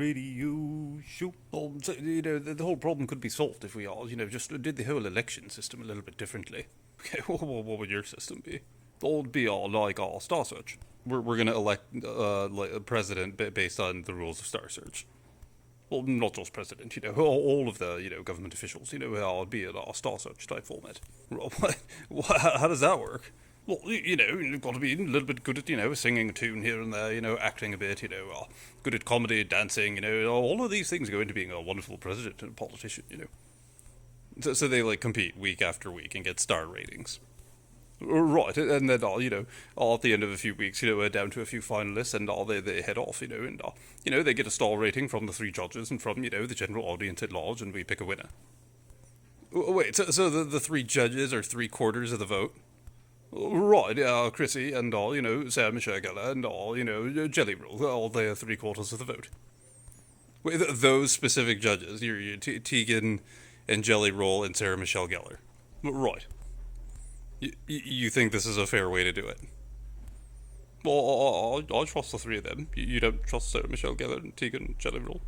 Radio show. Oh, so, the whole problem could be solved if we all, just did the whole election system a little bit differently. Okay, what would your system be? It would be all like all Star Search. We're gonna elect like a president based on the rules of Star Search. Well, not just president, all of the, government officials, it'd be a Star Search type format. Well, how does that work? Well, you've got to be a little bit good at, singing a tune here and there, acting a bit, good at comedy, dancing, all of these things go into being a wonderful president and a politician. So they, like, compete week after week and get star ratings. Right, and then, all at the end of a few weeks, down to a few finalists, and they head off, and, they get a star rating from the three judges and from, the general audience at large, and we pick a winner. Wait, so the three judges are three-quarters of the vote? Right, Chrissy and all, Sarah Michelle Gellar and all, Jelly Roll, all they are three-quarters of the vote. Wait, those specific judges, you're Tegan and Jelly Roll and Sarah Michelle Gellar. Right. You think this is a fair way to do it? Well, I trust the three of them. You don't trust Sarah Michelle Gellar and Tegan Jelly Roll?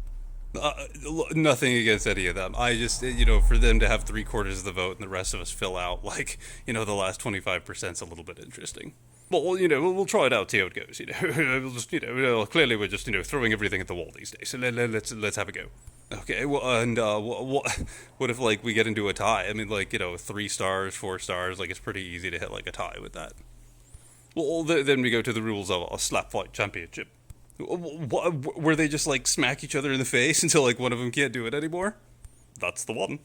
Nothing against any of them. I just, for them to have three-quarters of the vote and the rest of us fill out, like, the last 25%'s a little bit interesting. Well, we'll try it out, see how it goes, We'll just, clearly we're just, throwing everything at the wall these days, so let's have a go. Okay, well, and, what if, like, we get into a tie? I mean, like, 3 stars, 4 stars, like, it's pretty easy to hit, like, a tie with that. Well, then we go to the rules of a slap fight championship. Where they just, like, smack each other in the face until, like, one of them can't do it anymore? That's the one.